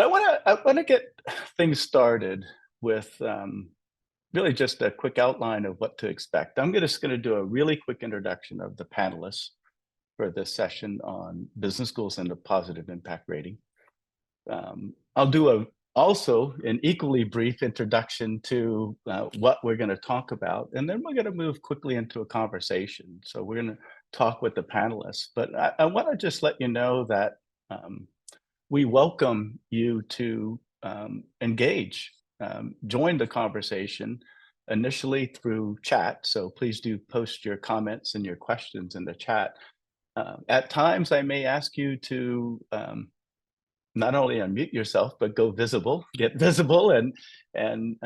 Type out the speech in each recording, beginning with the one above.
But I want to get things started with really just a quick outline of what to expect. I'm just going to do a really quick introduction of the panelists for this session on business schools and the positive impact rating. I'll do also an equally brief introduction to what we're going to talk about, and then we're going to move quickly into a conversation. So we're going to talk with the panelists, but I want to just let you know that we welcome you to engage, join the conversation initially through chat. So please do post your comments and your questions in the chat. At times, I may ask you to not only unmute yourself, but get visible and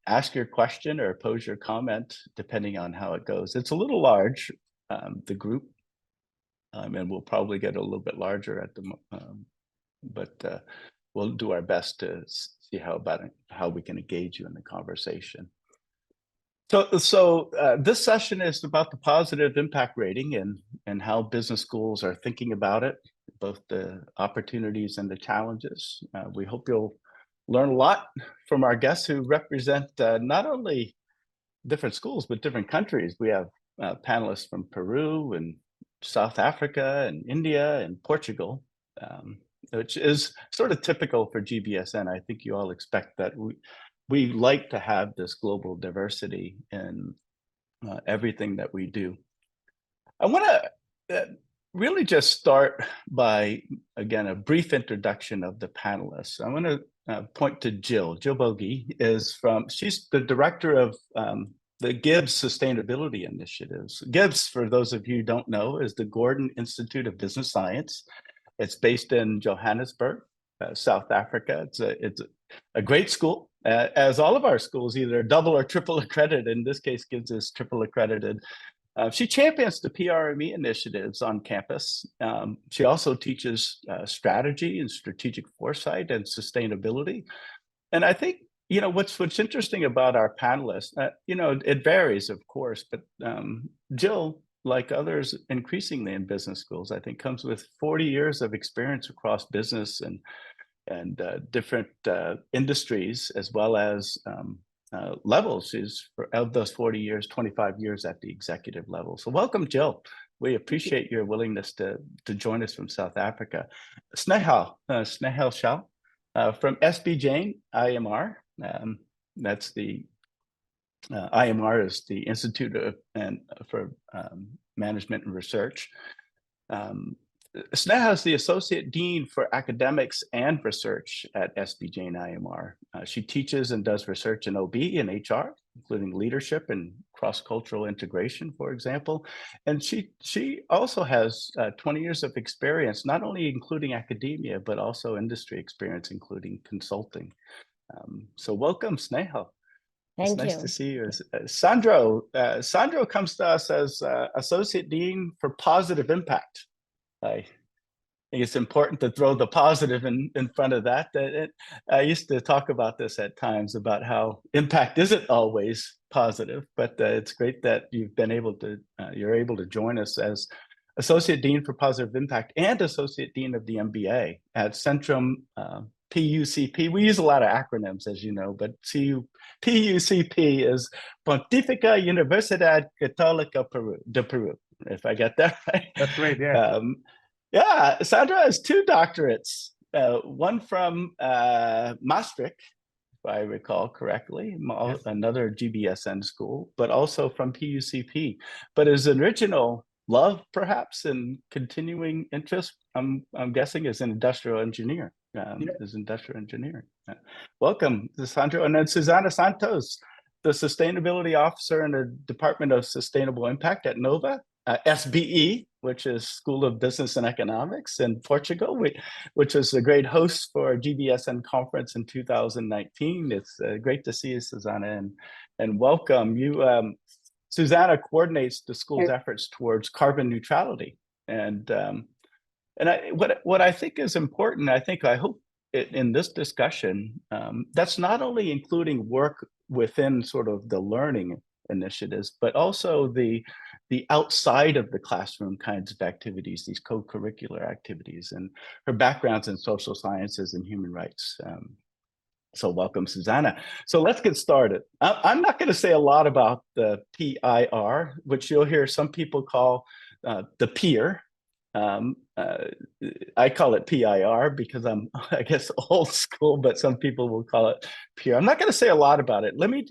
ask your question or pose your comment, depending on how it goes. It's a little large, the group, and we'll probably get a little bit larger at the but we'll do our best to see how we can engage you in the conversation. So this session is about the positive impact rating and how business schools are thinking about it, both the opportunities and the challenges. We hope you'll learn a lot from our guests who represent not only different schools, but different countries. We have panelists from Peru and South Africa and India and Portugal, which is sort of typical for GBSN. I think you all expect that we like to have this global diversity in everything that we do. I want to really just start by, again, a brief introduction of the panelists. I want to point to Jill. Jill Bogie she's the director of the Gibbs Sustainability Initiatives. Gibbs, for those of you who don't know, is the Gordon Institute of Business Science. It's based in Johannesburg, South Africa. It's a great school, as all of our schools, either double or triple accredited. In this case, Gibbs is triple accredited. She champions the PRME initiatives on campus. She also teaches strategy and strategic foresight and sustainability. And I think, what's interesting about our panelists, it varies, of course, but Jill, like others increasingly in business schools, I think comes with 40 years of experience across business and different industries, as well as levels. Of those 40 years, 25 years at the executive level. So welcome, Jill. We appreciate your willingness to join us from South Africa. Snehal Shah from SB Jain IMR. That's the IMR is the Institute for Management and Research. Snehal is the Associate Dean for Academics and Research at SB Jain IMR. She teaches and does research in OB and HR, including leadership and cross-cultural integration, for example. And she also has 20 years of experience, not only including academia, but also industry experience, including consulting. So welcome, Snehal. It's nice to see you. Sandro comes to us as Associate Dean for Positive Impact. I think it's important to throw the positive in front of that. I used to talk about this at times, about how impact isn't always positive, but it's great that you're able to join us as Associate Dean for Positive Impact and Associate Dean of the MBA at Centrum PUCP. We use a lot of acronyms, as you know, but PUCP is Pontificia Universidad Católica de Peru, if I get that right. That's great, yeah. Sandra has 2 doctorates, one from Maastricht, if I recall correctly, yes. Another GBSN school, but also from PUCP. But his original love, perhaps, and continuing interest, I'm guessing, is an industrial engineer. Is industrial engineering. Welcome, Sandro. And then Susana Santos, the Sustainability Officer in the Department of Sustainable Impact at Nova, SBE, which is School of Business and Economics in Portugal, which was a great host for GBSN conference in 2019. It's great to see you, Susana, and welcome. Susana coordinates the school's efforts towards carbon neutrality. And what I think is important, I hope in this discussion, that's not only including work within sort of the learning initiatives, but also the outside of the classroom kinds of activities, these co-curricular activities, and her background's in social sciences and human rights. So welcome, Susanna. So let's get started. I'm not going to say a lot about the PIR, which you'll hear some people call the PIR. I call it PIR because I'm, I guess, old school, but some people will call it PIR. I'm not going to say a lot about it. Let me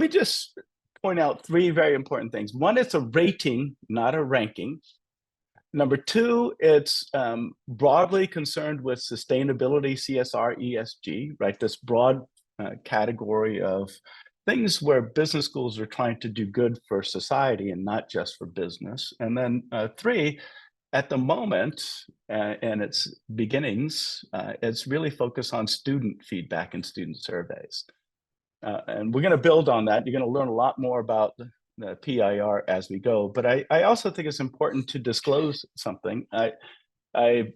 just point out three very important things. One, it's a rating, not a ranking. Number two, it's broadly concerned with sustainability, CSR, ESG, right? This broad category of things where business schools are trying to do good for society and not just for business. And then three, at the moment, and its beginnings, it's really focused on student feedback and student surveys. And we're going to build on that. You're going to learn a lot more about the PIR as we go. But I also think it's important to disclose something. I've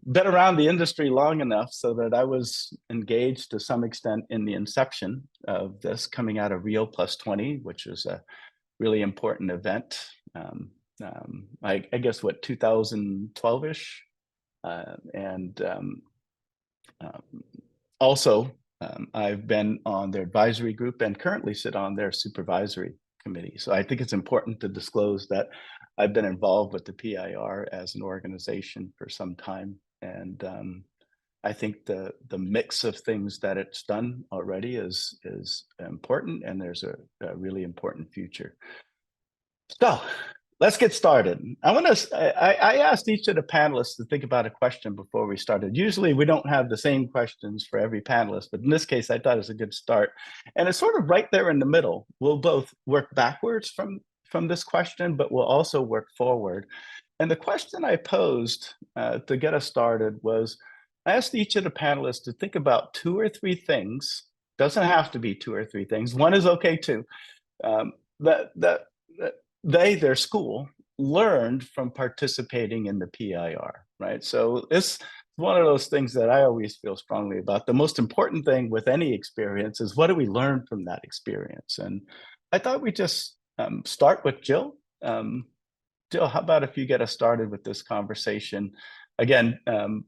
been around the industry long enough so that I was engaged to some extent in the inception of this, coming out of Rio Plus 20, which was a really important event. I guess what, 2012-ish, and also I've been on their advisory group and currently sit on their supervisory committee. So I think it's important to disclose that I've been involved with the PIR as an organization for some time, and I think the mix of things that it's done already is important, and there's a really important future. So let's get started. I asked each of the panelists to think about a question before we started. Usually we don't have the same questions for every panelist, but in this case, I thought it was a good start. And it's sort of right there in the middle. We'll both work backwards from this question, but we'll also work forward. And the question I posed to get us started was, I asked each of the panelists to think about 2 or 3 things. Doesn't have to be 2 or 3 things. One is okay too. That their school learned from participating in the PIR, right? So it's one of those things that I always feel strongly about. The most important thing with any experience is, what do we learn from that experience? And I thought we'd just start with Jill. Jill, how about if you get us started with this conversation? Again, 2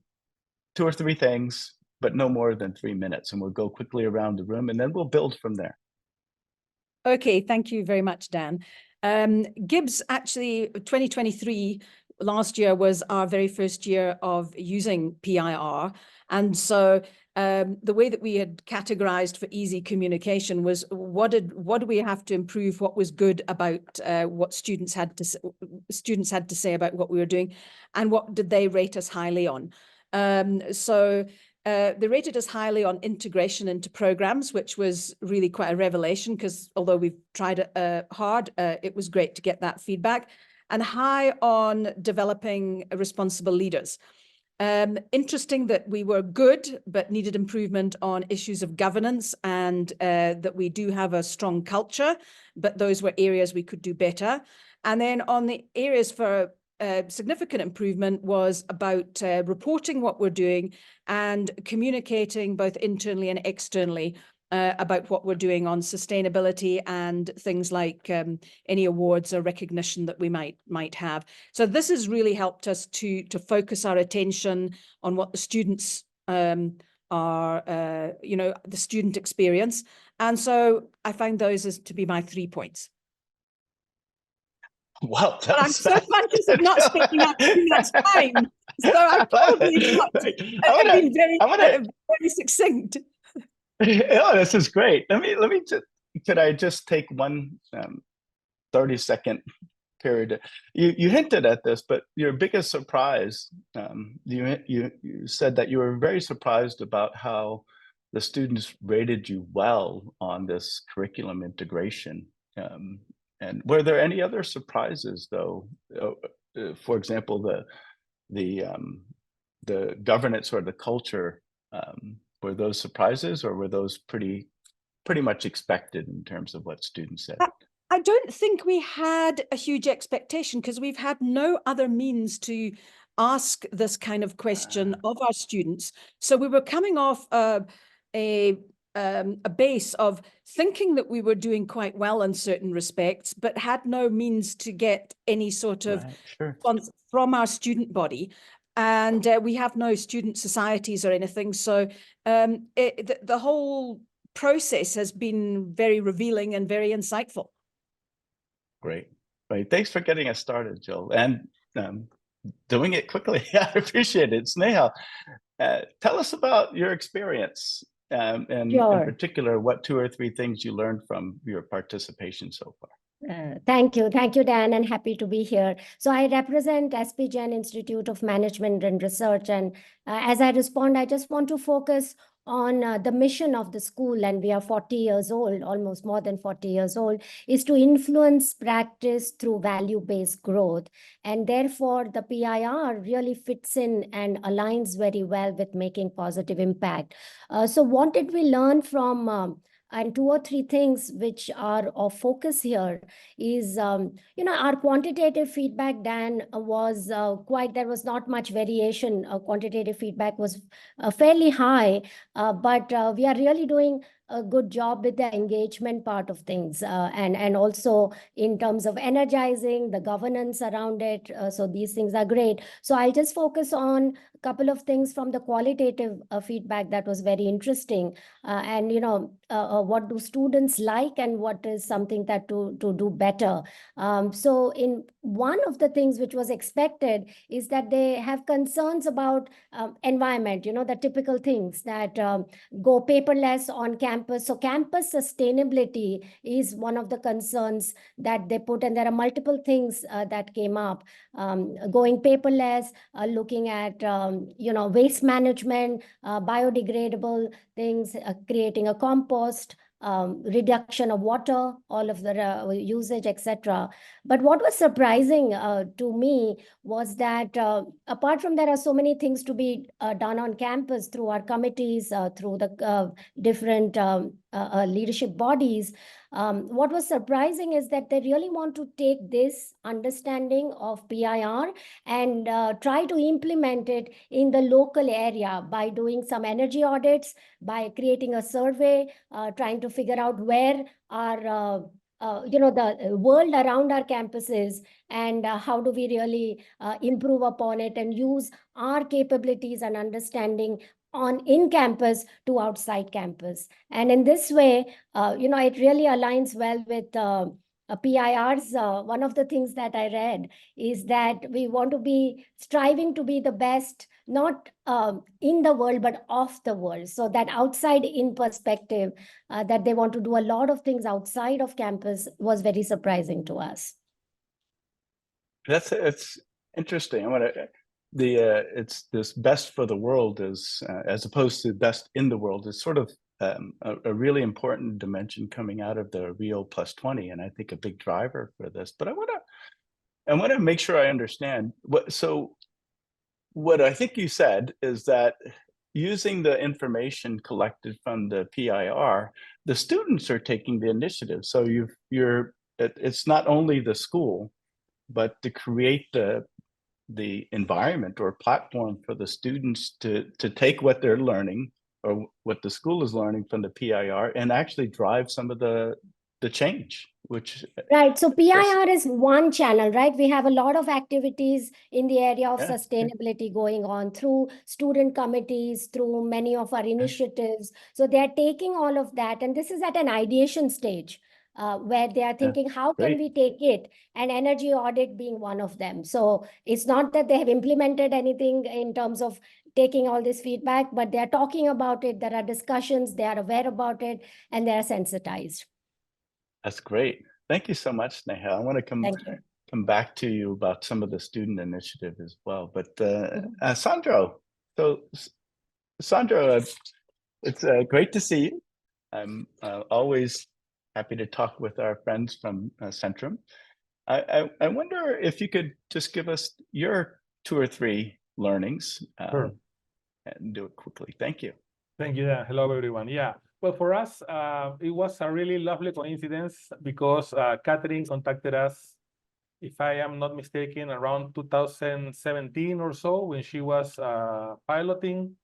or 3 things, but no more than 3 minutes, and we'll go quickly around the room and then we'll build from there. Okay, thank you very much, Dan. Gibbs, actually, 2023, last year, was our very first year of using PIR. And so the way that we had categorized for easy communication was, what do we have to improve? What was good about what students had to say about what we were doing, and what did they rate us highly on? They rated us highly on integration into programs, which was really quite a revelation, because although we've tried it hard, it was great to get that feedback, and high on developing responsible leaders. Interesting that we were good, but needed improvement on issues of governance, and that we do have a strong culture, but those were areas we could do better. And then on the areas for significant improvement was about reporting what we're doing and communicating both internally and externally about what we're doing on sustainability and things like any awards or recognition that we might have. So this has really helped us to focus our attention on what the students are, the student experience. And so I found those as to be my 3 points. Well, I'm so conscious of not speaking up too much time, so I probably have been very succinct. Oh, this is great. Could I just take one 30-second period? You hinted at this, but your biggest surprise, you said that you were very surprised about how the students rated you well on this curriculum integration. And were there any other surprises, though? For example, the governance or the culture. Were those surprises, or were those pretty much expected in terms of what students said? I don't think we had a huge expectation, because we've had no other means to ask this kind of question of our students. So we were coming off a a base of thinking that we were doing quite well in certain respects, but had no means to get any sort of Sure. funds from our student body. And we have no student societies or anything. So the whole process has been very revealing and very insightful. Great. Thanks for getting us started, Jill, and doing it quickly. I appreciate it. Sneha, tell us about your experience, and in Sure. particular, what 2 or 3 things you learned from your participation so far. Thank you, Dan, and happy to be here. So I represent SP Jain Institute of Management and Research, and as I respond, I just want to focus on the mission of the school, and we are 40 years old, almost more than 40 years old, is to influence practice through value-based growth. And therefore, the PIR really fits in and aligns very well with making positive impact. So what did we learn from and 2 or 3 things which are of focus here is, our quantitative feedback, Dan, was there was not much variation. Quantitative feedback was fairly high, but we are really doing a good job with the engagement part of things, and also in terms of energizing the governance around it. So these things are great. So I'll just focus on a couple of things from the qualitative feedback that was very interesting. And what do students like, and what is something that to do better. So in one of the things which was expected is that they have concerns about environment, the typical things that go paperless on campus. So campus sustainability is one of the concerns that they put, and there are multiple things that came up. Going paperless, looking at waste management, biodegradable things, creating a compost, reduction of water, all of the usage, etc. But what was surprising to me was that apart from there are so many things to be done on campus through our committees, through the different leadership bodies. What was surprising is that they really want to take this understanding of PIR and try to implement it in the local area by doing some energy audits, by creating a survey, trying to figure out where our the world around our campuses, and how do we really improve upon it and use our capabilities and understanding in campus to outside campus. And in this way, it really aligns well with PIRs. One of the things that I read is that we want to be striving to be the best, not in the world, but of the world. So that outside in perspective, that they want to do a lot of things outside of campus was very surprising to us. It's interesting. It's this best for the world is as opposed to best in the world is sort of a really important dimension coming out of the Rio +20, and I think a big driver for this. But I want to make sure I understand what I think you said is that using the information collected from the PIR, the students are taking the initiative. So it's not only the school, but to create the environment or platform for the students to take what they're learning or what the school is learning from the PIR and actually drive some of the change, which right. So PIR is one channel, right? We have a lot of activities in the area of sustainability going on through student committees, through many of our initiatives. So they're taking all of that, and this is at an ideation stage. Where they are thinking, how can we take it? And energy audit being one of them. So it's not that they have implemented anything in terms of taking all this feedback, but they're talking about it. There are discussions, they are aware about it, and they are sensitized. That's great. Thank you so much, Sneha. I want to come back to you about some of the student initiative as well. But Sandro, Sandro, it's great to see you. I'm always happy to talk with our friends from Centrum. I wonder if you could just give us your 2 or 3 learnings Sure. and do it quickly. Thank you. Thank you. Yeah. Hello, everyone. Yeah. Well, for us, it was a really lovely coincidence because Catherine contacted us, if I am not mistaken, around 2017 or so, when she was piloting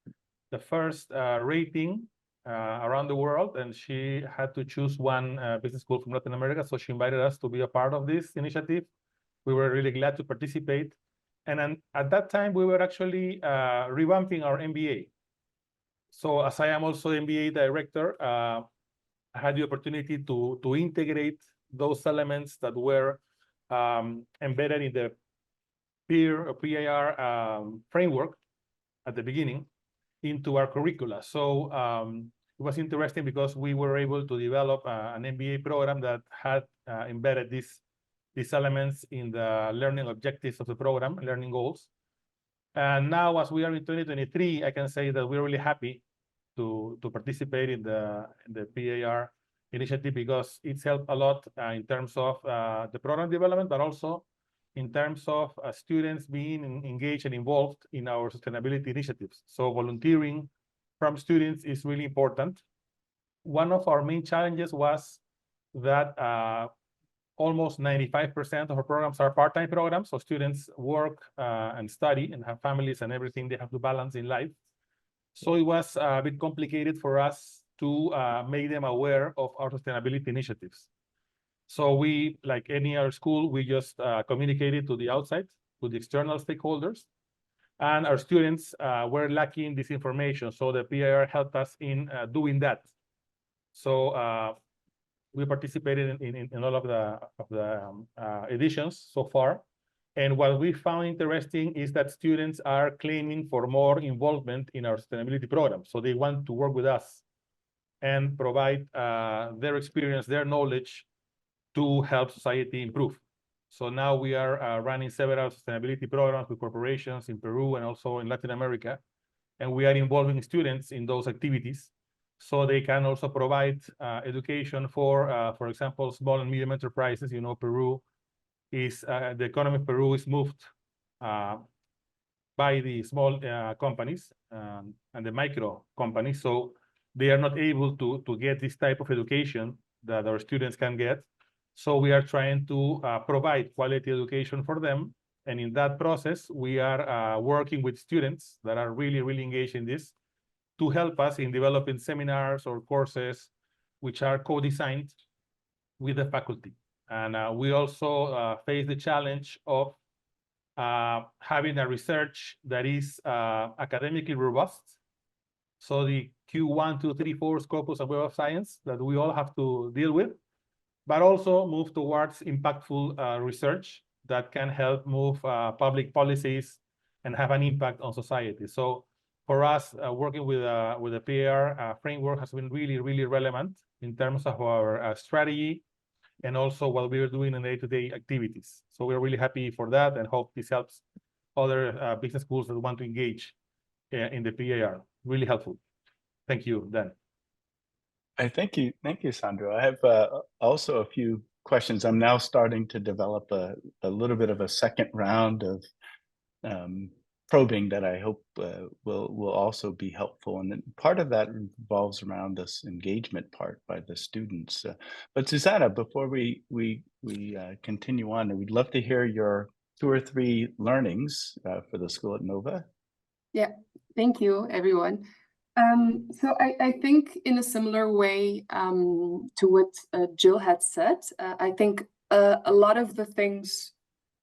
the first rating around the world, and she had to choose one business school from Latin America. So she invited us to be a part of this initiative. We were really glad to participate. And then at that time, we were actually revamping our MBA. So as I am also MBA director, I had the opportunity to integrate those elements that were embedded in the PIR framework at the beginning into our curricula. So it was interesting because we were able to develop an MBA program that had embedded these elements in the learning objectives of the program, learning goals. And now, as we are in 2023, I can say that we're really happy to participate in the PIR initiative because it's helped a lot in terms of the program development, but also in terms of students being engaged and involved in our sustainability initiatives. So volunteering from students is really important. One of our main challenges was that almost 95% of our programs are part-time programs. So students work and study and have families and everything they have to balance in life. So it was a bit complicated for us to make them aware of our sustainability initiatives. So we, like any other school, we just communicated to the outside, to the external stakeholders. And our students were lacking this information. So the PIR helped us in doing that. So we participated in all of the editions so far. And what we found interesting is that students are claiming for more involvement in our sustainability program. So they want to work with us and provide their experience, their knowledge to help society improve. So now we are running several sustainability programs with corporations in Peru and also in Latin America. And we are involving students in those activities so they can also provide education for example, small and medium enterprises. You know, Peru is, the economy of Peru is moved by the small companies and the micro companies. So they are not able to get this type of education that our students can get. So we are trying to provide quality education for them. And in that process, we are working with students that are really, really engaged in this to help us in developing seminars or courses which are co-designed with the faculty. And we also face the challenge of having a research that is academically robust. So the Q1, 2, 3, 4 Scopus of Web of Science that we all have to deal with, but also move towards impactful research that can help move public policies and have an impact on society. So for us, working with the PIR framework has been really, really relevant in terms of our strategy and also what we are doing in day-to-day activities. So we're really happy for that and hope this helps other business schools that want to engage in the PIR. Really helpful. Thank you, Dan. Thank you, Sandro. I have also a few questions. I'm now starting to develop a little bit of a second round of probing that I hope will also be helpful. And then part of that revolves around this engagement part by the students. But Susanna, before we continue on, we'd love to hear your 2 or 3 learnings for the school at Nova. Yeah, thank you, everyone. So I think in a similar way to what Jill had said, I think a lot of the things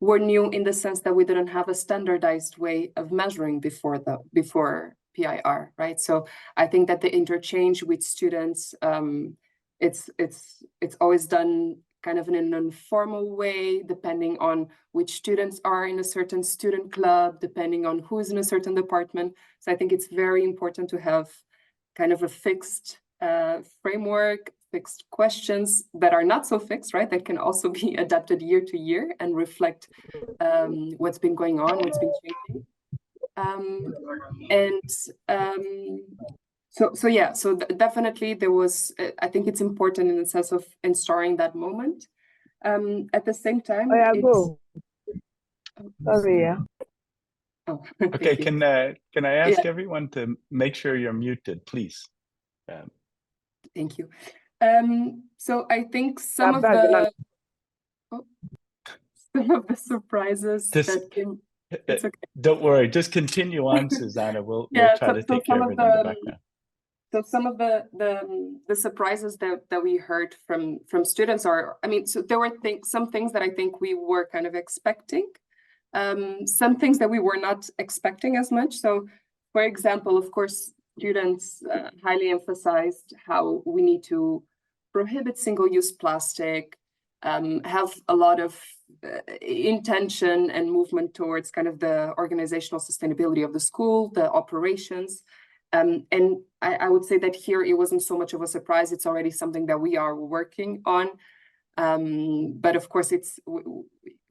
were new in the sense that we didn't have a standardized way of measuring before PIR, right? So I think that the interchange with students, it's always done kind of in an informal way, depending on which students are in a certain student club, depending on who's in a certain department. So I think it's very important to have kind of a fixed framework, fixed questions that are not so fixed, right? That can also be adapted year to year and reflect what's been going on, what's been changing. So definitely there was, I think it's important in the sense of installing that moment. At the same time, Sorry, yeah. Oh, okay, can I ask everyone to make sure you're muted, please? Thank you. So I think some of the surprises that came. It's okay. Don't worry, just continue on, Susanna. We'll try to take care of it in the background. So some of the surprises that we heard from students are, I mean, so there were some things that I think we were kind of expecting, some things that we were not expecting as much. So, for example, of course, students highly emphasized how we need to prohibit single-use plastic, have a lot of intention and movement towards kind of the organizational sustainability of the school, the operations. And I would say that here it wasn't so much of a surprise. It's already something that we are working on. But of course,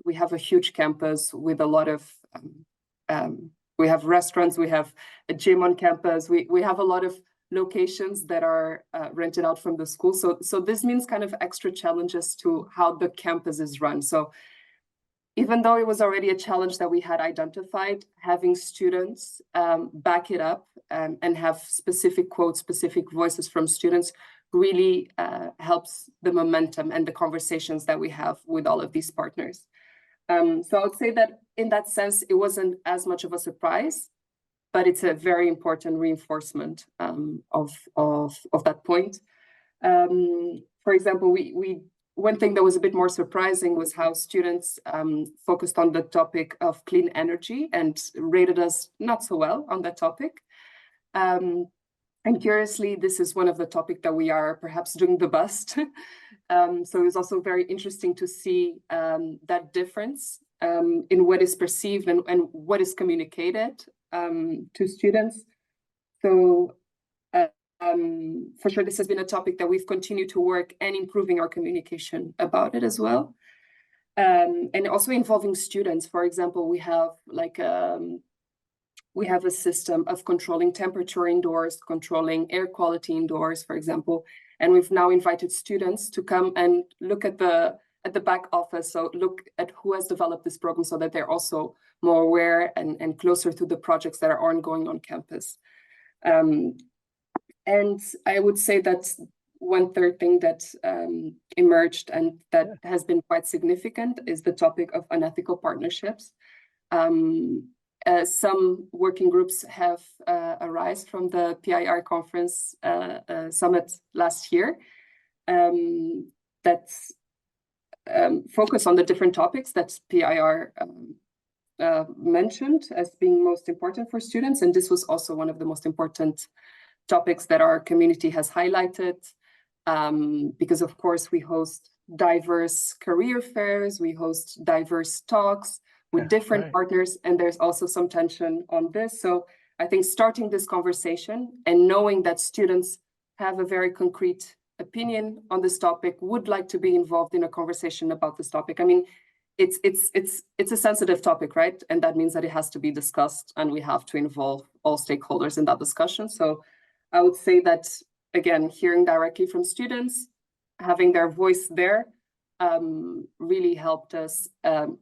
we have a huge campus with a lot of, we have restaurants, we have a gym on campus, we have a lot of locations that are rented out from the school. So this means kind of extra challenges to how the campus is run. So even though it was already a challenge that we had identified, having students back it up and have specific quotes, specific voices from students really helps the momentum and the conversations that we have with all of these partners. So I would say that in that sense, it wasn't as much of a surprise, but it's a very important reinforcement of that point. For example, one thing that was a bit more surprising was how students focused on the topic of clean energy and rated us not so well on that topic. And curiously, this is one of the topics that we are perhaps doing the best. So it was also very interesting to see that difference in what is perceived and what is communicated to students. So for sure, this has been a topic that we've continued to work and improving our communication about it as well. And also involving students. For example, we have a system of controlling temperature indoors, controlling air quality indoors, for example. And we've now invited students to come and look at the back office. So look at who has developed this program so that they're also more aware and closer to the projects that are ongoing on campus. And I would say that's one third thing that emerged and that has been quite significant is the topic of unethical partnerships. Some working groups have arisen from the PIR conference summit last year that focus on the different topics that PIR mentioned as being most important for students. And this was also one of the most important topics that our community has highlighted, because of course we host diverse career fairs, we host diverse talks with different partners, and there's also some tension on this. So I think starting this conversation and knowing that students have a very concrete opinion on this topic, would like to be involved in a conversation about this topic. I mean, it's a sensitive topic, right? And that means that it has to be discussed and we have to involve all stakeholders in that discussion. So I would say that, again, hearing directly from students, having their voice there, really helped us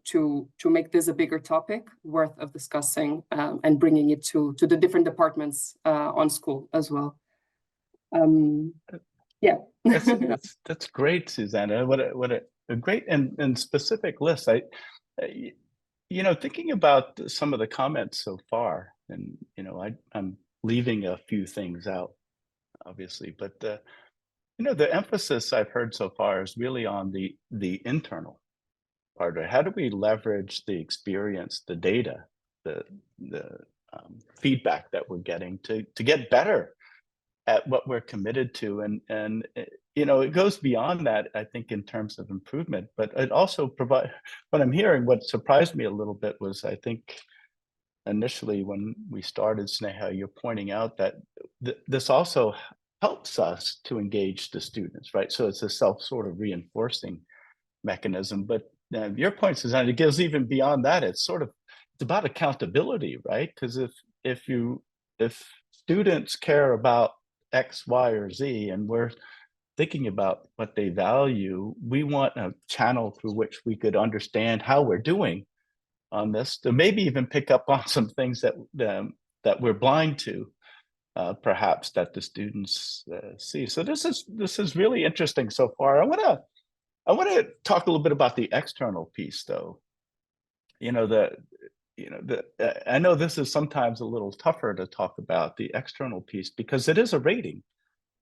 to make this a bigger topic worth of discussing and bringing it to the different departments on school as well. Yeah. That's great, Susanna. What a great and specific list. Thinking about some of the comments so far, and I'm leaving a few things out, obviously, but the emphasis I've heard so far is really on the internal part of it. How do we leverage the experience, the data, the feedback that we're getting to get better at what we're committed to, and it goes beyond that, I think, in terms of improvement, but it also provides, what I'm hearing, what surprised me a little bit was, I think, initially when we started, Sneha, you're pointing out that this also helps us to engage the students, right? So it's a sort of reinforcing mechanism, but your point, Susanna, it goes even beyond that. It's about accountability, right? Because if students care about X, Y, or Z, and we're thinking about what they value, we want a channel through which we could understand how we're doing on this, to maybe even pick up on some things that we're blind to, perhaps, that the students see. So this is really interesting so far. I want to talk a little bit about the external piece, though. I know this is sometimes a little tougher to talk about the external piece because it is a rating,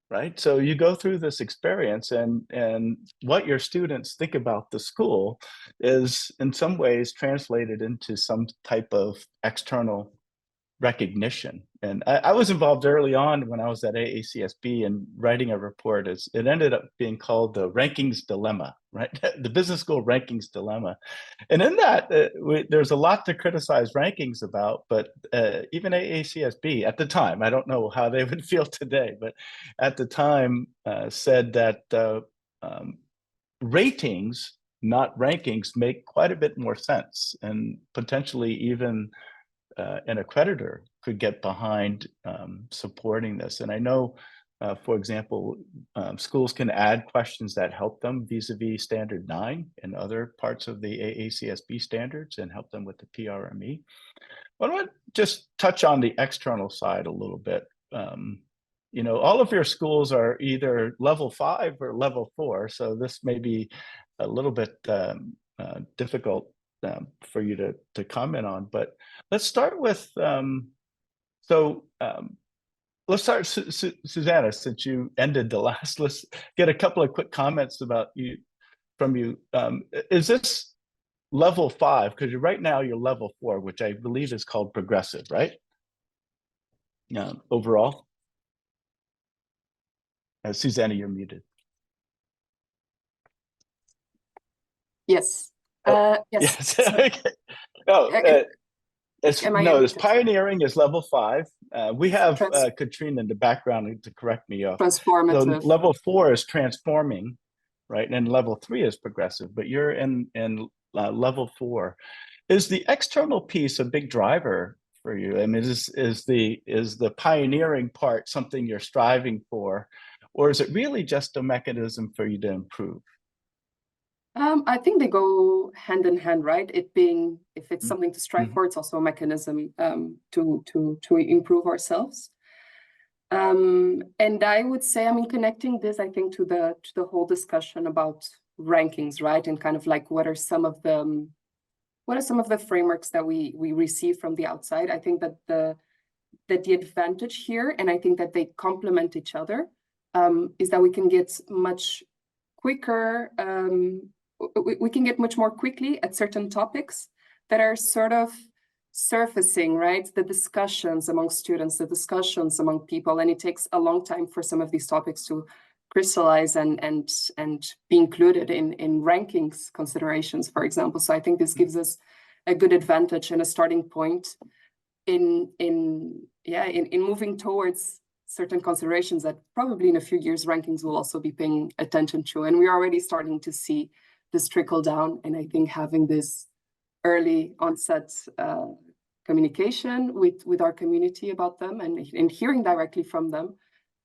right? So you go through this experience and what your students think about the school is in some ways translated into some type of external recognition. And I was involved early on when I was at AACSB in writing a report. It ended up being called the rankings dilemma, right? The business school rankings dilemma. And in that, there's a lot to criticize rankings about, but even AACSB at the time, I don't know how they would feel today, but at the time said that ratings, not rankings, make quite a bit more sense, and potentially even an accreditor could get behind supporting this. And I know, for example, schools can add questions that help them vis-a-vis Standard 9 and other parts of the AACSB standards and help them with the PRME. But I want to just touch on the external side a little bit. All of your schools are either level 5 or level 4, so this may be a little bit difficult for you to comment on, but let's start with let's start, Susanna, since you ended the last. Let's get a couple of quick comments from you. Is this level 5? Because right now you're level 4, which I believe is called progressive, right? Overall. Susanna, you're muted. Yes. Yes. So, Okay. No, it's okay. pioneering is level 5. We have Trans- Katrina in the background to correct me. So Transformative. level 4 is transforming, right? And level 3 is progressive, but you're in level 4. Is the external piece a big driver for you? I mean, is the pioneering part something you're striving for, or is it really just a mechanism for you to improve? I think they go hand in hand, right? It being, if it's something to strive for, it's also a mechanism to improve ourselves. And I would say, I mean, connecting this, I think, to the whole discussion about rankings, right? And kind of like what are some of the frameworks that we receive from the outside? I think that the advantage here, and I think that they complement each other, is that we can get much quicker. We can get much more quickly at certain topics that are sort of surfacing, right? The discussions among students, the discussions among people, and it takes a long time for some of these topics to crystallize and be included in rankings considerations, for example. So I think this gives us a good advantage and a starting point in moving towards certain considerations that probably in a few years rankings will also be paying attention to. And we're already starting to see this trickle down. And I think having this early onset communication with our community about them and hearing directly from them,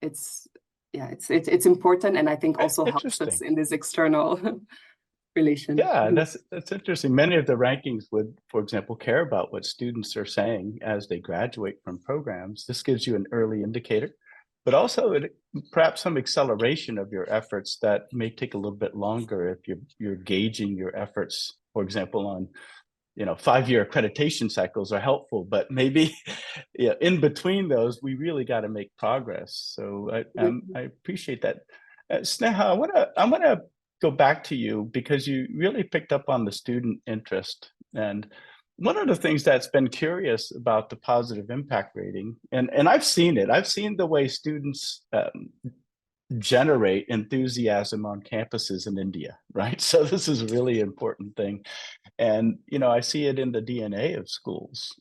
it's important, and I think also helps us in this external relation. Yeah, that's interesting. Many of the rankings would, for example, care about what students are saying as they graduate from programs. This gives you an early indicator, but also perhaps some acceleration of your efforts that may take a little bit longer if you're gauging your efforts, for example, on 5-year accreditation cycles are helpful, but maybe in between those, we really got to make progress. So I appreciate that. Sneha, I want to go back to you because you really picked up on the student interest. And one of the things that's been curious about the positive impact rating, and I've seen it, I've seen the way students generate enthusiasm on campuses in India, right? So this is a really important thing. And, I see it in the DNA of schools.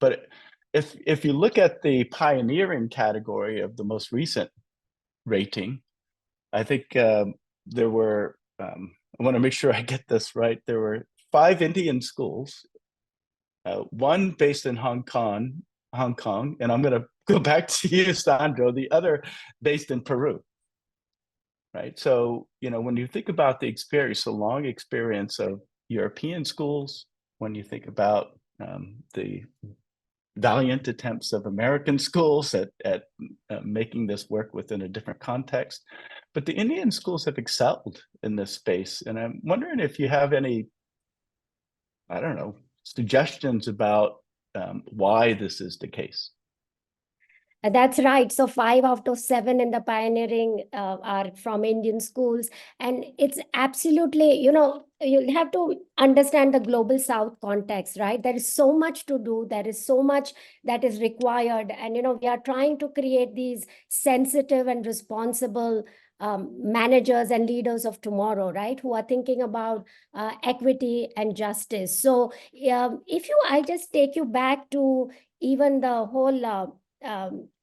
But if you look at the pioneering category of the most recent rating, I think there were, I want to make sure I get this right. There were 5 Indian schools, 1 based in Hong Kong, and I'm going to go back to you, Sandro, the other based in Peru. Right. So, when you think about the experience, the long experience of European schools, when you think about the valiant attempts of American schools at making this work within a different context, but the Indian schools have excelled in this space. And I'm wondering if you have any, I don't know, suggestions about why this is the case. That's right. So 5 out of 7 in the pioneering are from Indian schools. And it's absolutely, you'll have to understand the global South context, right? There is so much to do. There is so much that is required. And, we are trying to create these sensitive and responsible managers and leaders of tomorrow, right? Who are thinking about equity and justice. So I just take you back to even the whole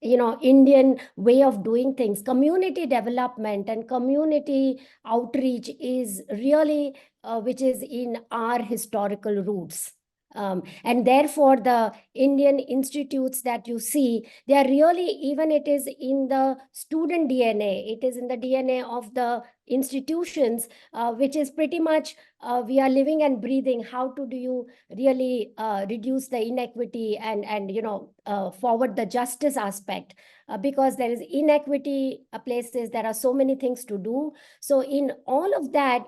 Indian way of doing things. Community development and community outreach is really, which is in our historical roots. And therefore, the Indian institutes that you see, they are really, even it is in the student DNA, it is in the DNA of the institutions, which is pretty much we are living and breathing. How do you really reduce the inequity and forward the justice aspect? Because there is inequity places, there are so many things to do. So in all of that,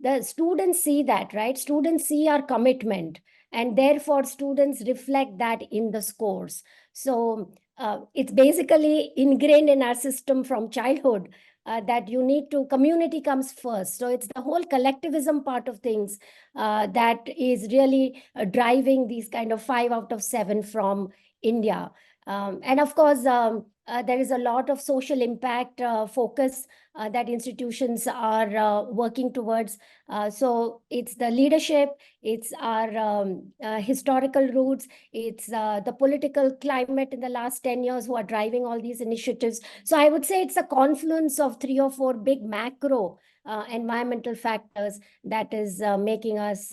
the students see that, right? Students see our commitment, and therefore students reflect that in the scores. So it's basically ingrained in our system from childhood that you need to, community comes first. So it's the whole collectivism part of things that is really driving these kind of 5 out of 7 from India. And of course, there is a lot of social impact focus that institutions are working towards. So it's the leadership, it's our historical roots, it's the political climate in the last 10 years who are driving all these initiatives. So I would say it's a confluence of 3 or 4 big macro environmental factors that is making us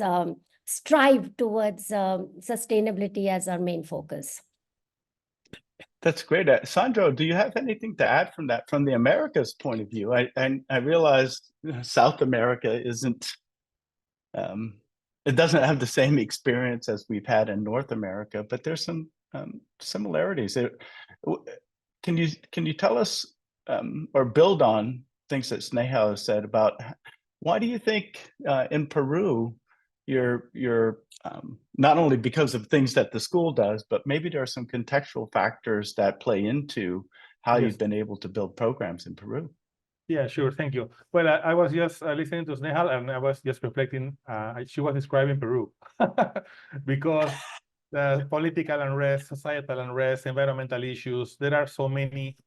strive towards sustainability as our main focus. That's great. Sandro, do you have anything to add from that, from the Americas point of view? I realized South America isn't, it doesn't have the same experience as we've had in North America, but there's some similarities. Can you tell us or build on things that Sneha has said about why do you think in Peru you're not only because of things that the school does, but maybe there are some contextual factors that play into how you've been able to build programs in Peru? Yeah, sure. Thank you. Well, I was just listening to Snehal, and I was just reflecting. She was describing Peru because the political unrest, societal unrest, environmental issues, there are so many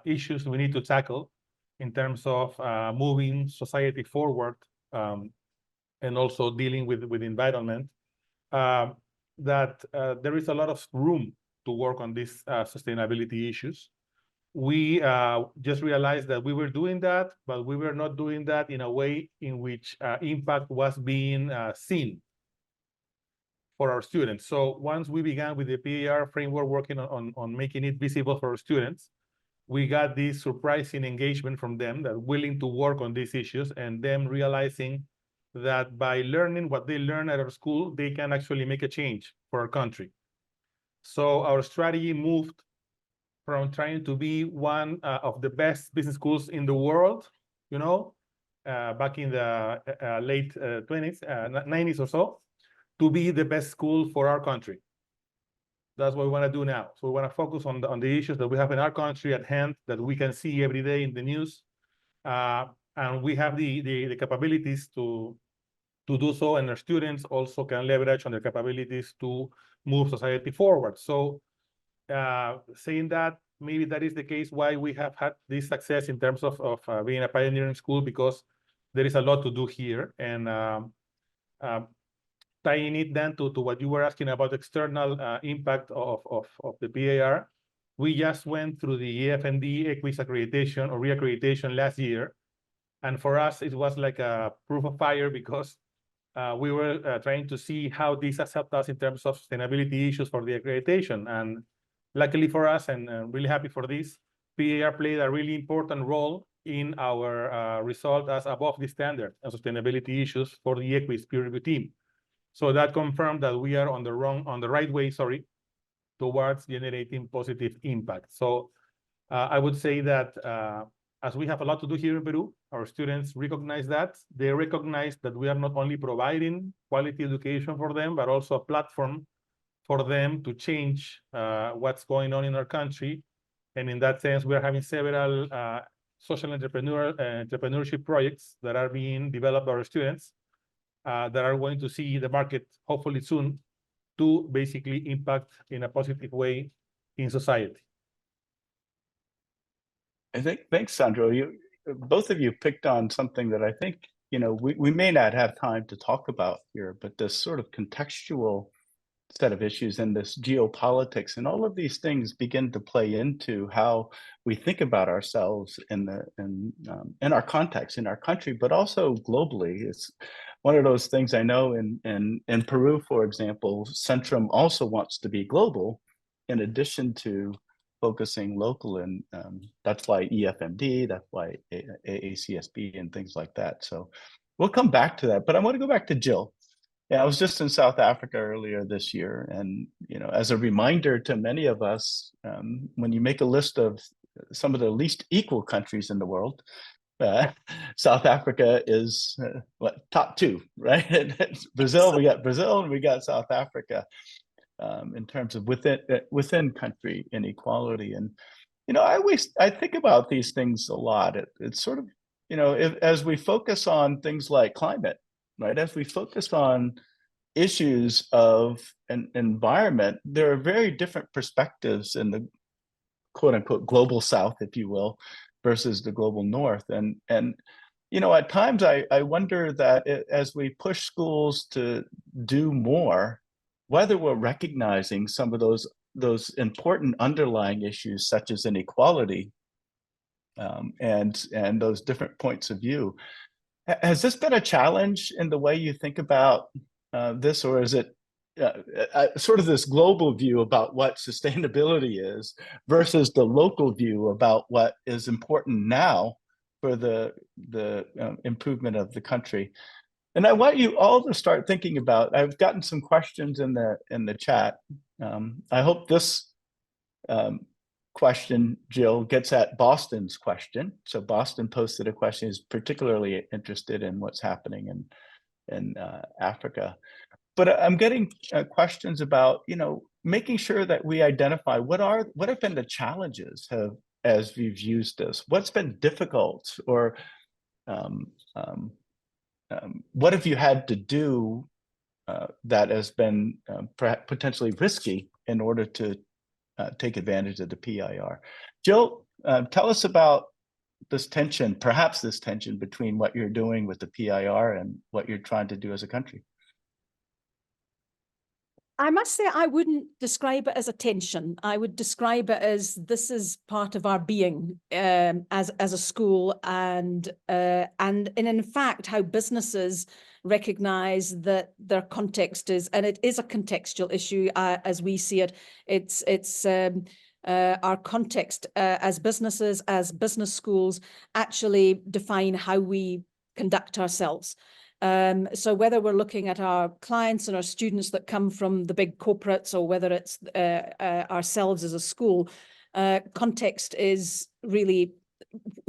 issues we need to tackle in terms of moving society forward and also dealing with environment, that there is a lot of room to work on these sustainability issues. We just realized that we were doing that, but we were not doing that in a way in which impact was being seen for our students. So once we began with the PIR framework, working on making it visible for our students, we got this surprising engagement from them that willing to work on these issues, and them realizing that by learning what they learn at our school, they can actually make a change for our country. So our strategy moved from trying to be one of the best business schools in the world, back in the late 90s or so, to be the best school for our country. That's what we want to do now. So we want to focus on the issues that we have in our country at hand, that we can see every day in the news, and we have the capabilities to do so, and our students also can leverage on their capabilities to move society forward. So saying that, maybe that is the case why we have had this success in terms of being a pioneering school, because there is a lot to do here. And tying it then to what you were asking about external impact of the PIR, we just went through the EFND EQUIS accreditation or reaccreditation last year. And for us, it was like a proof of fire, because we were trying to see how this has helped us in terms of sustainability issues for the accreditation. And luckily for us, and really happy for this, PIR played a really important role in our result as above the standard and sustainability issues for the EQUIS peer review team. So that confirmed that we are on the right way, towards generating positive impact. So I would say that as we have a lot to do here in Peru, our students recognize that. They recognize that we are not only providing quality education for them, but also a platform for them to change what's going on in our country. And in that sense, we are having several social entrepreneurship projects that are being developed by our students that are going to see the market hopefully soon to basically impact in a positive way in society. I think, thanks, Sandro. Both of you picked on something that I think, we may not have time to talk about here, but this sort of contextual set of issues and this geopolitics and all of these things begin to play into how we think about ourselves in our context, in our country, but also globally. It's one of those things I know in Peru, for example, Centrum also wants to be global in addition to focusing local, and that's why EFMD, that's why AACSB and things like that. So we'll come back to that, but I want to go back to Jill. Yeah, I was just in South Africa earlier this year, and as a reminder to many of us, when you make a list of some of the least equal countries in the world, South Africa is top two, right? Brazil, we got Brazil, and we got South Africa in terms of within country inequality. And I think about these things a lot. It's sort of as we focus on things like climate. Right, as we focus on issues of an environment, there are very different perspectives in the quote unquote global South, if you will, versus the global North. And at times I wonder that as we push schools to do more, whether we're recognizing some of those important underlying issues such as inequality and those different points of view. Has this been a challenge in the way you think about this, or is it sort of this global view about what sustainability is versus the local view about what is important now for the improvement of the country? And I want you all to start thinking about. I've gotten some questions in the chat. I hope this question, Jill, gets at Boston's question. So Boston posted a question, is particularly interested in what's happening in Africa. But I'm getting questions about, making sure that we identify what have been the challenges as we've used this. What's been difficult, or what have you had to do that has been potentially risky in order to take advantage of the PIR. Jill, tell us about perhaps this tension between what you're doing with the PIR and what you're trying to do as a country. I must say, I wouldn't describe it as a tension. I would describe it as this is part of our being as a school, and in fact, how businesses recognize that their context is, and it is a contextual issue as we see it. It's our context as businesses, as business schools, actually define how we conduct ourselves. So whether we're looking at our clients and our students that come from the big corporates, or whether it's ourselves as a school, context is really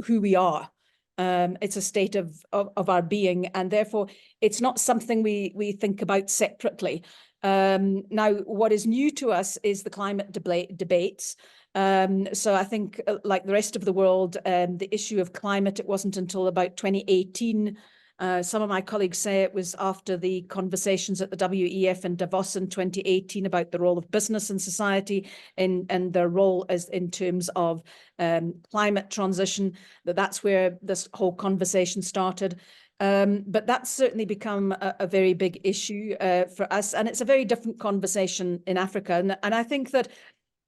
who we are. It's a state of our being, and therefore it's not something we think about separately. Now, what is new to us is the climate debates. So I think, like the rest of the world, the issue of climate, it wasn't until about 2018. Some of my colleagues say it was after the conversations at the WEF in Davos in 2018 about the role of business in society and their role in terms of climate transition, that's where this whole conversation started. But that's certainly become a very big issue for us, and it's a very different conversation in Africa. And I think that,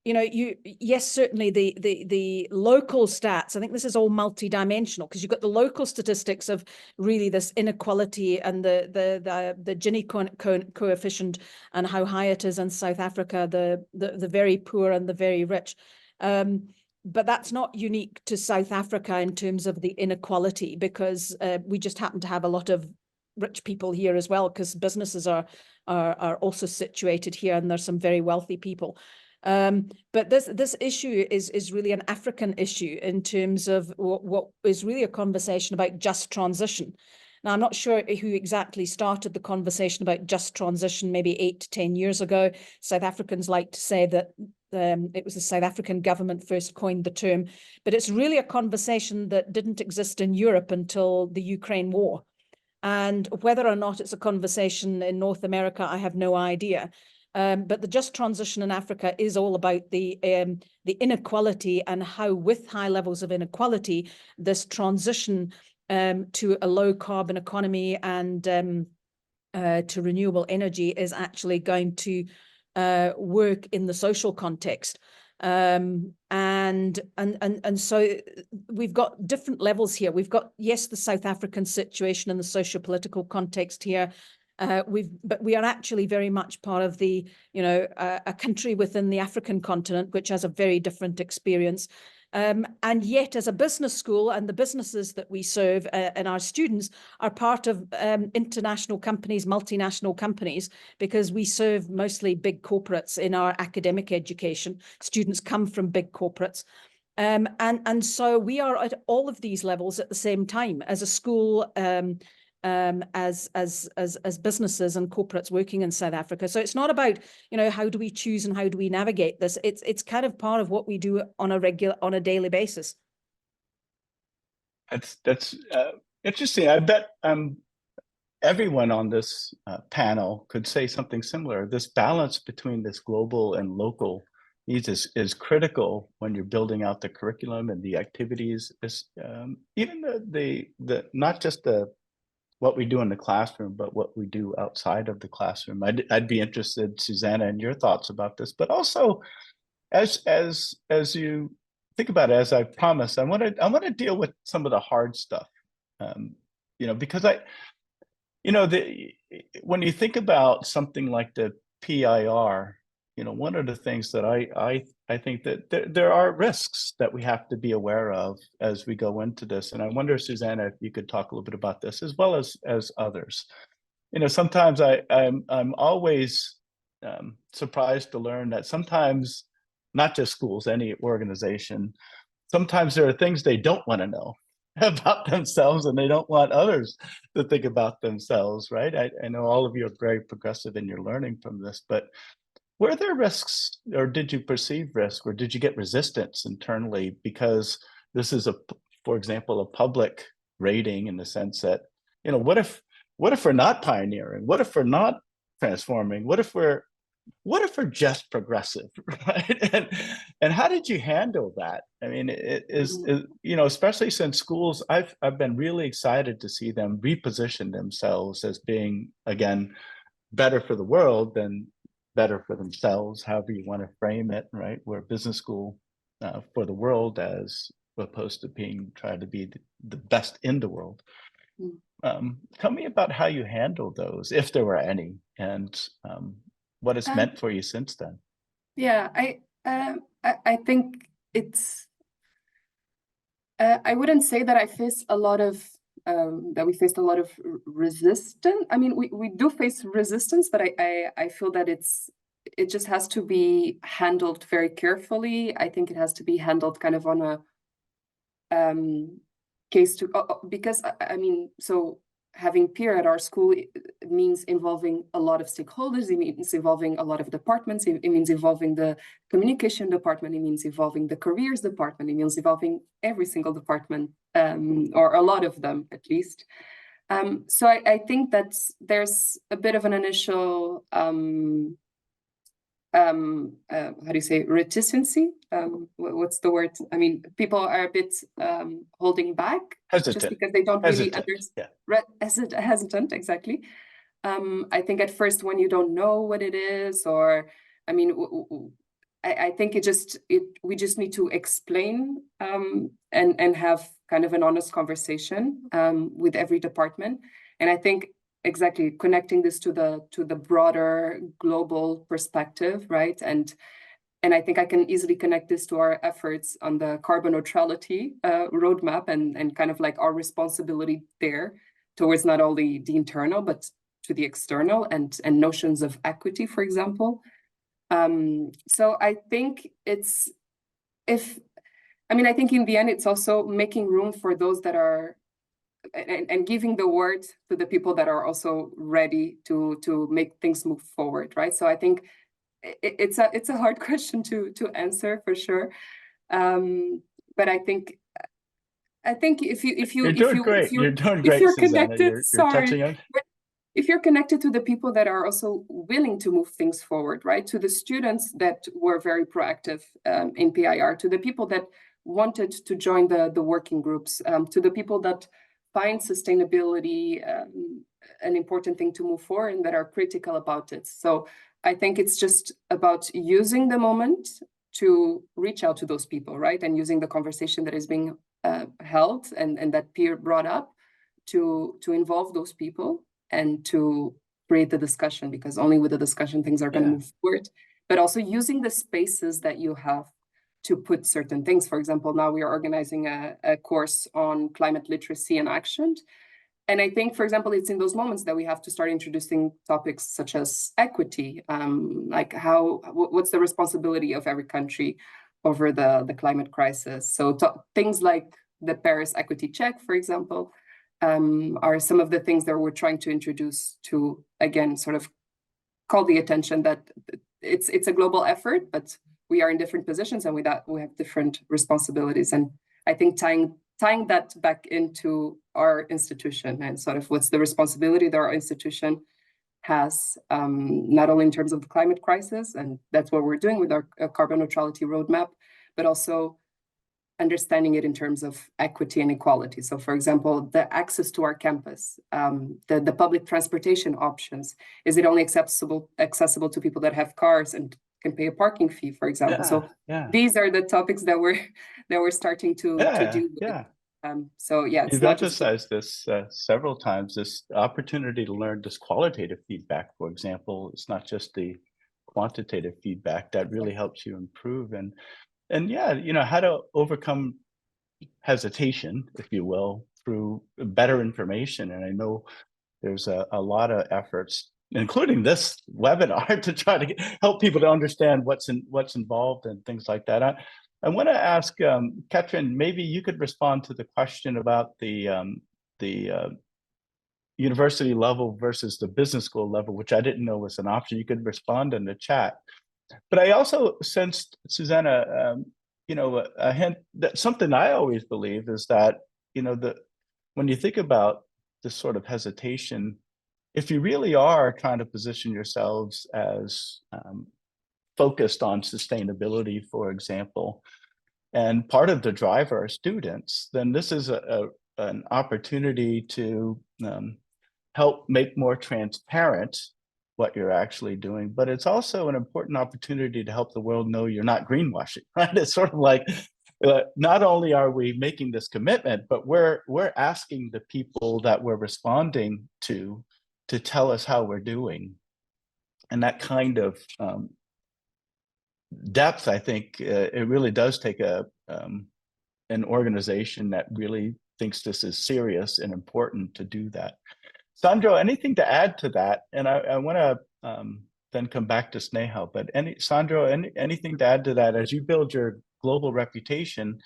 yes, certainly the local stats, I think this is all multidimensional, because you've got the local statistics of really this inequality and the Gini coefficient and how high it is in South Africa, the very poor and the very rich. But that's not unique to South Africa in terms of the inequality, because we just happen to have a lot of rich people here as well, because businesses are also situated here, and there's some very wealthy people. But this issue is really an African issue in terms of what is really a conversation about just transition. Now, I'm not sure who exactly started the conversation about just transition, maybe 8 to 10 years ago. South Africans like to say that it was the South African government first coined the term, but it's really a conversation that didn't exist in Europe until the Ukraine war. And whether or not it's a conversation in North America, I have no idea. But the just transition in Africa is all about the inequality and how, with high levels of inequality, this transition to a low carbon economy and to renewable energy is actually going to work in the social context. And so we've got different levels here. We've got, yes, the South African situation and the socio-political context here. But we are actually very much part of the, a country within the African continent, which has a very different experience. And yet, as a business school, and the businesses that we serve and our students are part of international companies, multinational companies, because we serve mostly big corporates in our academic education. Students come from big corporates. And so we are at all of these levels at the same time as a school, as businesses and corporates working in South Africa. So it's not about, how do we choose and how do we navigate this? It's kind of part of what we do on a daily basis. That's interesting. I bet everyone on this panel could say something similar. This balance between this global and local needs is critical when you're building out the curriculum and the activities. Even the not just what we do in the classroom, but what we do outside of the classroom. I'd be interested, Susanna, in your thoughts about this, but also as you think about it, as I promised, I want to deal with some of the hard stuff, because when you think about something like the PIR, one of the things that I think that there are risks that we have to be aware of as we go into this. And I wonder, Susanna, if you could talk a little bit about this as well as others. Sometimes I'm always surprised to learn that sometimes, not just schools, any organization, sometimes there are things they don't want to know about themselves and they don't want others to think about themselves, right? I know all of you are very progressive in your learning from this, but were there risks, or did you perceive risk, or did you get resistance internally because this is for example, a public rating in the sense that, what if we're not pioneering? What if we're not transforming? What if we're just progressive, right? And how did you handle that? I mean, it is especially since schools, I've been really excited to see them reposition themselves as being, again, better for the world than better for themselves, however you want to frame it, right? We're a business school for the world as opposed to trying to be the best in the world. Tell me about how you handled those, if there were any, and what it's meant for you since then. Yeah, I think it's, I wouldn't say that I faced a lot of that we faced a lot of resistance. I mean, we do face resistance, but I feel that it just has to be handled very carefully. I think it has to be handled kind of on a case to, because I mean, so having PIR at our school, it means involving a lot of stakeholders. It means involving a lot of departments. It means involving the communication department. It means involving the careers department. It means involving every single department, or a lot of them at least. So I think that there's a bit of an initial, how do you say, reticency? What's the word? I mean, people are a bit holding back, hesitant, just because they don't really understand. Yeah. Hesitant, exactly. I think at first when you don't know what it is, or I mean, I think we just need to explain and have kind of an honest conversation with every department. And I think exactly connecting this to the broader global perspective, right? And I think I can easily connect this to our efforts on the carbon neutrality roadmap and kind of like our responsibility there towards not only the internal, but to the external, and notions of equity, for example. So I think it's, I think in the end, it's also making room for those that are, and giving the word to the people that are also ready to make things move forward, right? So I think it's a hard question to answer for sure. But I think if You're doing great. You're doing great, you're Susanna. connected, You're touching on. but if you're connected to the people that are also willing to move things forward, right? To the students that were very proactive in PIR, to the people that wanted to join the working groups, to the people that find sustainability an important thing to move forward and that are critical about it. So I think it's just about using the moment to reach out to those people, right? And using the conversation that is being held and that PIR brought up to involve those people and to create the discussion, because only with the discussion things are going to move forward. But also using the spaces that you have to put certain things. For example, now we are organizing a course on climate literacy and action. And I think, for example, it's in those moments that we have to start introducing topics such as equity, like what's the responsibility of every country over the climate crisis. So things like the Paris equity check, for example, are some of the things that we're trying to introduce to, again, sort of call the attention that it's a global effort, but we are in different positions and we have different responsibilities. And I think tying that back into our institution and sort of what's the responsibility that our institution has, not only in terms of the climate crisis, and that's what we're doing with our carbon neutrality roadmap, but also understanding it in terms of equity and equality. So for example, the access to our campus, the public transportation options, is it only accessible to people that have cars and can pay a parking fee, for example? These are the topics that we're starting to do. So it's You've emphasized this several times, this opportunity to learn this qualitative feedback, for example. It's not just the quantitative feedback that really helps you improve. And how to overcome hesitation, if you will, through better information. And I know there's a lot of efforts, including this webinar, to try to help people to understand what's involved and things like that. I want to ask Katrin, maybe you could respond to the question about the university level versus the business school level, which I didn't know was an option. You could respond in the chat. But I also sensed, Susanna, a hint that something I always believe is that, when you think about this sort of hesitation, if you really are trying to position yourselves as focused on sustainability, for example, and part of the driver are students, then this is an opportunity to help make more transparent what you're actually doing, but it's also an important opportunity to help the world know you're not greenwashing, right? It's sort of like, not only are we making this commitment, but we're asking the people that we're responding to tell us how we're doing. And that kind of depth, I think, it really does take an organization that really thinks this is serious and important to do that. Sandro, anything to add to that? And I want to then come back to Snehal, but Sandro, anything to add to that as you build your global reputation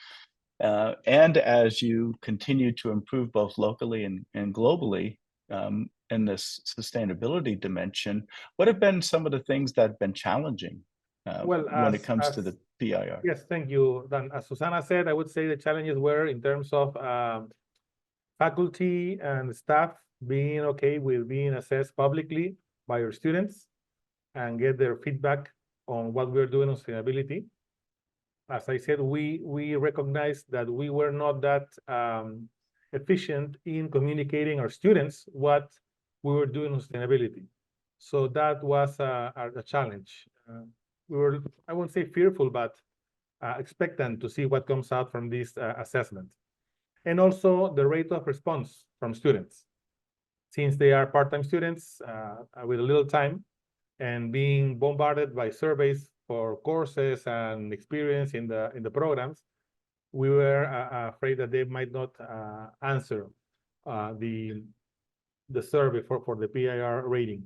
and as you continue to improve both locally and globally in this sustainability dimension? What have been some of the things that have been challenging when it comes to the PIR? Yes, thank you, Dan. As Susanna said, I would say the challenges were in terms of faculty and staff being okay with being assessed publicly by our students and get their feedback on what we're doing on sustainability. As I said, we recognized that we were not that efficient in communicating our students what we were doing on sustainability. So that was a challenge. We were, I won't say fearful, but expectant to see what comes out from this assessment. And also the rate of response from students. Since they are part-time students with a little time and being bombarded by surveys for courses and experience in the programs, we were afraid that they might not answer the survey for the PIR rating.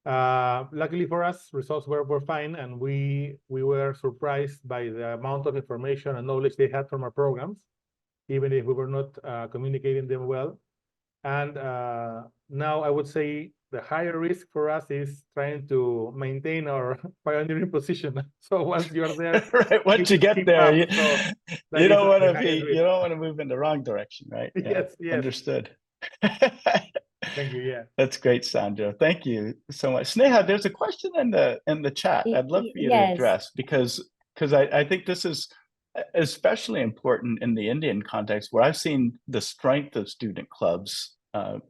Luckily for us, results were fine, and we were surprised by the amount of information and knowledge they had from our programs, even if we were not communicating them well. And now I would say the higher risk for us is trying to maintain our pioneering position. So once you're there, Right, once you get keep there, up. you, So that you is don't want the to highest be, risk. you don't want to move in the wrong direction, right? Yeah, Yes, yes. understood. Thank you. Yeah. That's great, Sandra. Thank you so much. Sneha, there's a question in the chat I'd love for you to Yes. address because I think this is especially important in the Indian context where I've seen the strength of student clubs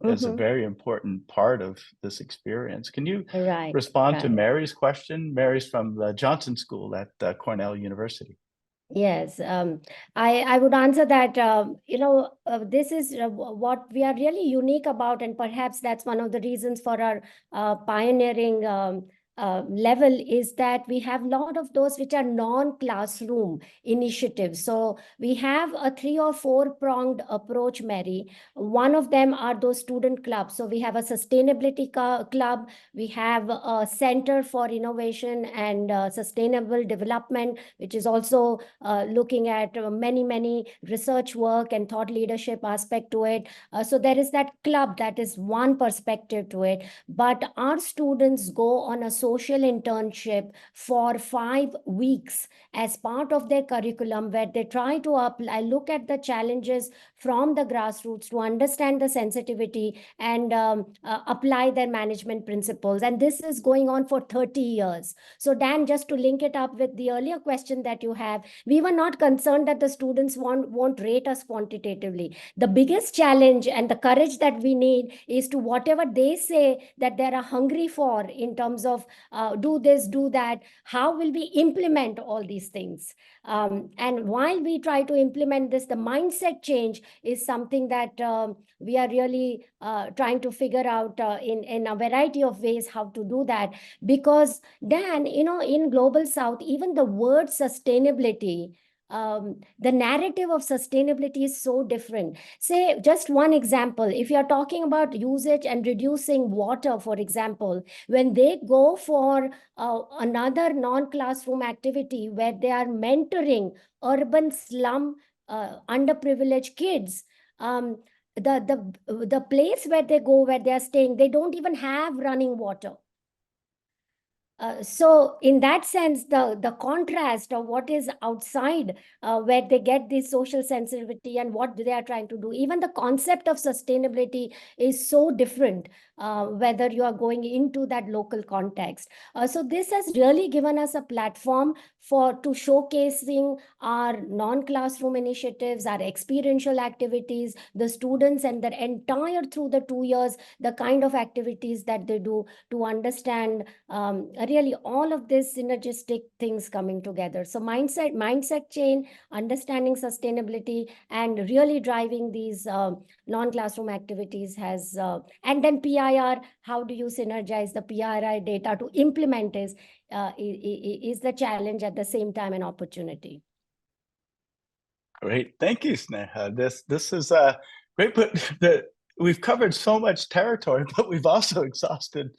as a very important part of this experience. Can you Right. respond to right. Mary's question? Mary's from the Johnson School at Cornell University. Yes, I would answer that, this is what we are really unique about, and perhaps that's one of the reasons for our pioneering level is that we have a lot of those which are non-classroom initiatives. So we have a 3 or 4 pronged approach, Mary. One of them are those student clubs. So we have a sustainability club, we have a center for innovation and sustainable development, which is also looking at many research work and thought leadership aspect to it. So there is that club, that is one perspective to it. But our students go on a social internship for 5 weeks as part of their curriculum, where they try to look at the challenges from the grassroots to understand the sensitivity and apply their management principles. And this is going on for 30 years. So Dan, just to link it up with the earlier question that you have, we were not concerned that the students won't rate us quantitatively. The biggest challenge and the courage that we need is to whatever they say that they are hungry for in terms of do this, do that, how will we implement all these things? And while we try to implement this, the mindset change is something that we are really trying to figure out in a variety of ways how to do that. Because Dan, in Global South, even the word sustainability, the narrative of sustainability is so different. Say just one example, if you're talking about usage and reducing water, for example, when they go for another non-classroom activity where they are mentoring urban slum underprivileged kids, the place where they go, where they are staying, they don't even have running water. So in that sense, the contrast of what is outside, where they get this social sensitivity and what they are trying to do, even the concept of sustainability is so different, whether you are going into that local context. So this has really given us a platform to showcasing our non-classroom initiatives, our experiential activities, the students and their entire through the 2 years, the kind of activities that they do to understand really all of this synergistic things coming together. So mindset change, understanding sustainability, and really driving these non-classroom activities has, and then PIR, how do you synergize the PIR data to implement is the challenge, at the same time an opportunity. Great, thank you, Sneha. This is great, but we've covered so much territory, but we've also exhausted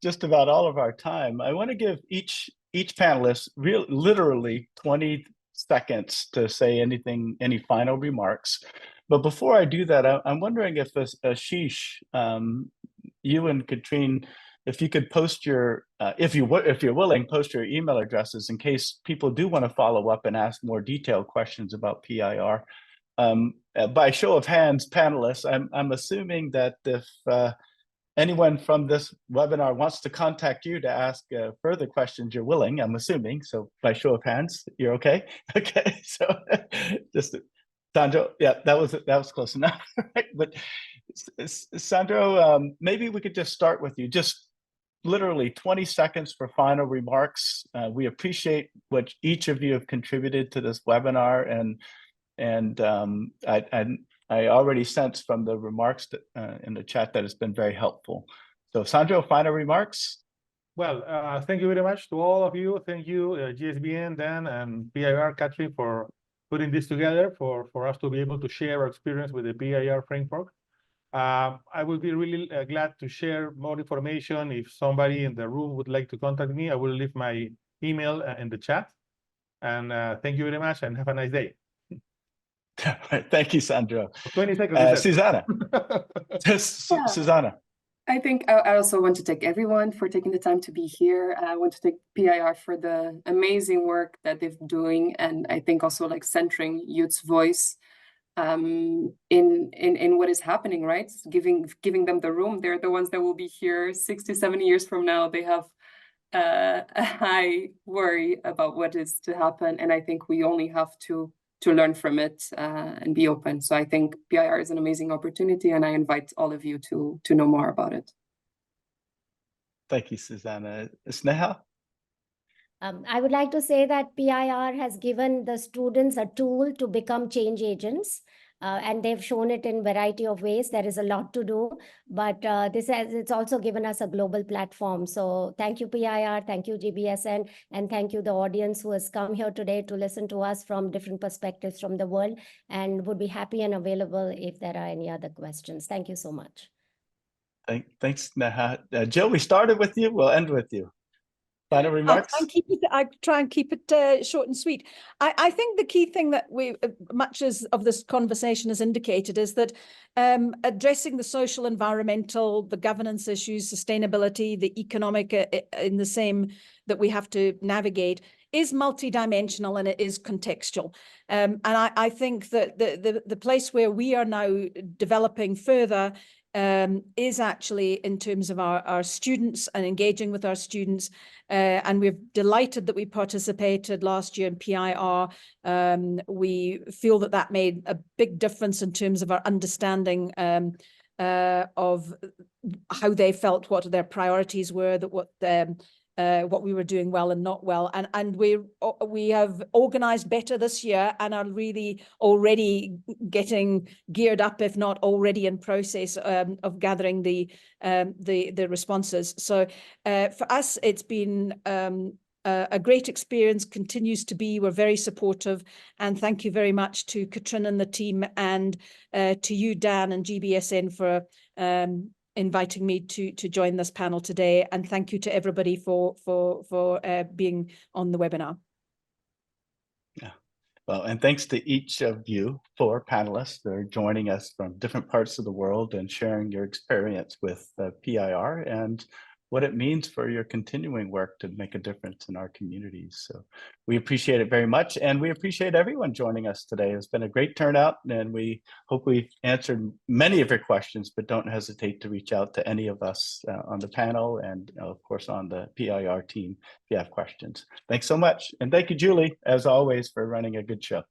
just about all of our time. I want to give each panelist literally 20 seconds to say any final remarks. But before I do that, I'm wondering if Ashish, you and Katrine, if you could post your, if you're willing, post your email addresses in case people do want to follow up and ask more detailed questions about PIR. By show of hands, panelists, I'm assuming that if anyone from this webinar wants to contact you to ask further questions, you're willing, I'm assuming. So by show of hands, you're okay? Okay, so just Sandro, yeah, that was close enough. But Sandro, maybe we could just start with you. Just literally 20 seconds for final remarks. We appreciate what each of you have contributed to this webinar, and I already sense from the remarks in the chat that it's been very helpful. So Sandro, final remarks? Well, thank you very much to all of you. Thank you, GSBN, Dan, and PIR, Katrin, for putting this together for us to be able to share our experience with the PIR framework. I will be really glad to share more information. If somebody in the room would like to contact me, I will leave my email in the chat. And thank you very much and have a nice day. Thank you, Sandro. 20 seconds. Susanna. Susanna. I think I also want to thank everyone for taking the time to be here. I want to thank PIR for the amazing work that they've been doing, and I think also like centering youth's voice in what is happening, right? Giving them the room. They're the ones that will be here 60, 70 years from now. They have a high worry about what is to happen, and I think we only have to learn from it and be open. So I think PIR is an amazing opportunity, and I invite all of you to know more about it. Thank you, Susanna. Sneha? I would like to say that PIR has given the students a tool to become change agents. And they've shown it in a variety of ways. There is a lot to do, but it's also given us a global platform. So thank you, PIR, thank you, GBSN, and thank you, the audience who has come here today to listen to us from different perspectives from the world, and would be happy and available if there are any other questions. Thank you so much. Thanks, Neha. Jill, we started with you. We'll end with you. Final remarks? I try and keep it short and sweet. I think the key thing that much of this conversation has indicated is that addressing the social, environmental, the governance issues, sustainability, the economic in the same that we have to navigate is multidimensional and it is contextual. And I think that the place where we are now developing further is actually in terms of our students and engaging with our students. And we're delighted that we participated last year in PIR. We feel that made a big difference in terms of our understanding of how they felt, what their priorities were, what we were doing well and not well, and we have organized better this year and are really already getting geared up, if not already in process of gathering the responses. So for us, it's been a great experience, continues to be. We're very supportive, and thank you very much to Katrin and the team, and to you, Dan and GBSN, for inviting me to join this panel today, and thank you to everybody for being on the webinar. Yeah, well, and thanks to each of you, 4 panelists that are joining us from different parts of the world and sharing your experience with PIR and what it means for your continuing work to make a difference in our communities. So we appreciate it very much, and we appreciate everyone joining us today. It's been a great turnout, and we hope we've answered many of your questions, but don't hesitate to reach out to any of us on the panel and of course on the PIR team if you have questions. Thanks so much. And thank you, Julie, as always, for running a good show.